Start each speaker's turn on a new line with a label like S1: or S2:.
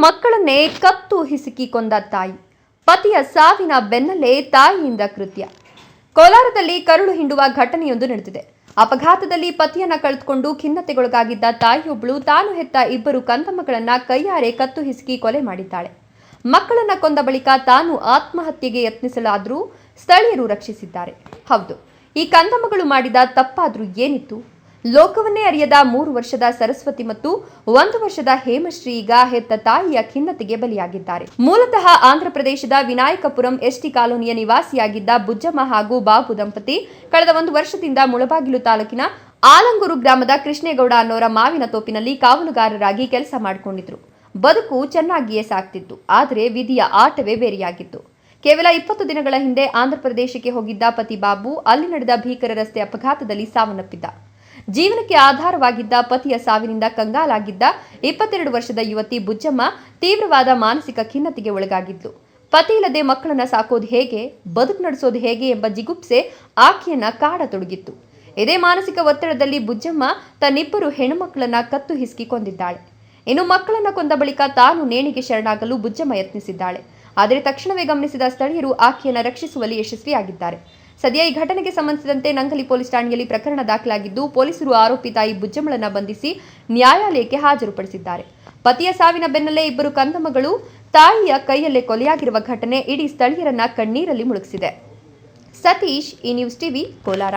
S1: ಮಕ್ಕಳನ್ನೇ ಕತ್ತು ಹಿಸುಕಿ ಕೊಂದ ತಾಯಿ, ಪತಿಯ ಸಾವಿನ ಬೆನ್ನಲ್ಲೇ ತಾಯಿಯಿಂದ ಕೃತ್ಯ. ಕೋಲಾರದಲ್ಲಿ ಕರುಳು ಹಿಂಡುವ ಘಟನೆಯೊಂದು ನಡೆದಿದೆ. ಅಪಘಾತದಲ್ಲಿ ಪತಿಯನ್ನ ಕಳೆದುಕೊಂಡು ಖಿನ್ನತೆಗೊಳಗಾಗಿದ್ದ ತಾಯಿಯೊಬ್ಬಳು ತಾನು ಹೆತ್ತ ಇಬ್ಬರು ಕಂದಮ್ಮಗಳನ್ನ ಕೈಯಾರೆ ಕತ್ತು ಹಿಸುಕಿ ಕೊಲೆ ಮಾಡಿದ್ದಾಳೆ. ಮಕ್ಕಳನ್ನ ಕೊಂದ ಬಳಿಕ ತಾನು ಆತ್ಮಹತ್ಯೆಗೆ ಯತ್ನಿಸಲಾದರೂ ಸ್ಥಳೀಯರು ರಕ್ಷಿಸಿದ್ದಾರೆ. ಹೌದು, ಈ ಕಂದಮ್ಮಗಳು ಮಾಡಿದ ತಪ್ಪಾದ್ರೂ ಏನಿತ್ತು? ಲೋಕವನ್ನೇ ಅರಿಯದ 3 ವರ್ಷದ ಸರಸ್ವತಿ ಮತ್ತು 1 ವರ್ಷದ ಹೇಮಶ್ರೀ ಈಗ ಹೆತ್ತ ತಾಯಿಯ ಖಿನ್ನತೆಗೆ ಬಲಿಯಾಗಿದ್ದಾರೆ. ಮೂಲತಃ ಆಂಧ್ರಪ್ರದೇಶದ ವಿನಾಯಕಪುರಂ ಎಸ್ಟಿ ಕಾಲೋನಿಯ ನಿವಾಸಿಯಾಗಿದ್ದ ಬುಜ್ಜಮ್ಮ ಹಾಗೂ ಬಾಬು ದಂಪತಿ ಕಳೆದ 1 ವರ್ಷದಿಂದ ಮುಳಬಾಗಿಲು ತಾಲೂಕಿನ ಆಲಂಗೂರು ಗ್ರಾಮದ ಕೃಷ್ಣೇಗೌಡ ಅನ್ನೋರ ಮಾವಿನ ತೋಪಿನಲ್ಲಿ ಕಾವಲುಗಾರರಾಗಿ ಕೆಲಸ ಮಾಡಿಕೊಂಡಿದ್ರು. ಬದುಕು ಚೆನ್ನಾಗಿಯೇ ಸಾಗ್ತಿತ್ತು. ಆದರೆ ವಿಧಿಯ ಆಟವೇ ಬೇರೆಯಾಗಿತ್ತು. ಕೇವಲ 20 ದಿನಗಳ ಹಿಂದೆ ಆಂಧ್ರಪ್ರದೇಶಕ್ಕೆ ಹೋಗಿದ್ದ ಪತಿ ಬಾಬು ಅಲ್ಲಿ ನಡೆದ ಭೀಕರ ರಸ್ತೆ ಅಪಘಾತದಲ್ಲಿ ಸಾವನ್ನಪ್ಪಿದ್ದ. ಜೀವನಕ್ಕೆ ಆಧಾರವಾಗಿದ್ದ ಪತಿಯ ಸಾವಿನಿಂದ ಕಂಗಾಲಾಗಿದ್ದ 22 ವರ್ಷದ ಯುವತಿ ಬುಜ್ಜಮ್ಮ ತೀವ್ರವಾದ ಮಾನಸಿಕ ಖಿನ್ನತೆಗೆ ಒಳಗಾಗಿದ್ಲು. ಪತಿ ಇಲ್ಲದೆ ಮಕ್ಕಳನ್ನ ಸಾಕೋದು ಹೇಗೆ, ಬದುಕು ನಡೆಸೋದು ಹೇಗೆ ಎಂಬ ಜಿಗುಪ್ಸೆ ಆಕೆಯನ್ನ ಕಾಡತೊಡಗಿತ್ತು. ಇದೇ ಮಾನಸಿಕ ಒತ್ತಡದಲ್ಲಿ ಬುಜ್ಜಮ್ಮ ತನ್ನಿಬ್ಬರು ಹೆಣ್ಣುಮಕ್ಕಳನ್ನ ಕತ್ತು ಹಿಸುಕಿ ಕೊಂದಿದ್ದಾಳೆ. ಇನ್ನು ಮಕ್ಕಳನ್ನ ಕೊಂದ ಬಳಿಕ ತಾನು ನೇಣಿಗೆ ಶರಣಾಗಲು ಬುಜ್ಜಮ್ಮ ಯತ್ನಿಸಿದ್ದಾಳೆ. ಆದರೆ ತಕ್ಷಣವೇ ಗಮನಿಸಿದ ಸ್ಥಳೀಯರು ಆಕೆಯನ್ನ ರಕ್ಷಿಸುವಲ್ಲಿ ಯಶಸ್ವಿಯಾಗಿದ್ದಾರೆ. ಸದ್ಯ ಈ ಘಟನೆಗೆ ಸಂಬಂಧಿಸಿದಂತೆ ನಂಗಲಿ ಪೊಲೀಸ್ ಠಾಣೆಯಲ್ಲಿ ಪ್ರಕರಣ ದಾಖಲಾಗಿದ್ದು, ಪೊಲೀಸರು ಆರೋಪಿ ತಾಯಿ ಬುಜ್ಜಮ್ಮಳನ್ನ ಬಂಧಿಸಿ ನ್ಯಾಯಾಲಯಕ್ಕೆ ಹಾಜರುಪಡಿಸಿದ್ದಾರೆ. ಪತಿಯ ಸಾವಿನ ಬೆನ್ನಲ್ಲೇ ಇಬ್ಬರು ಕಂದಮ್ಮಗಳು ತಾಯಿಯ ಕೈಯಲ್ಲೇ ಕೊಲೆಯಾಗಿರುವ ಘಟನೆ ಇಡೀ ಸ್ಥಳೀಯರನ್ನ ಕಣ್ಣೀರಲ್ಲಿ ಮುಳುಗಿಸಿದೆ. ಸತೀಶ್, ಈ ನ್ಯೂಸ್ ಟಿವಿ, ಕೋಲಾರ.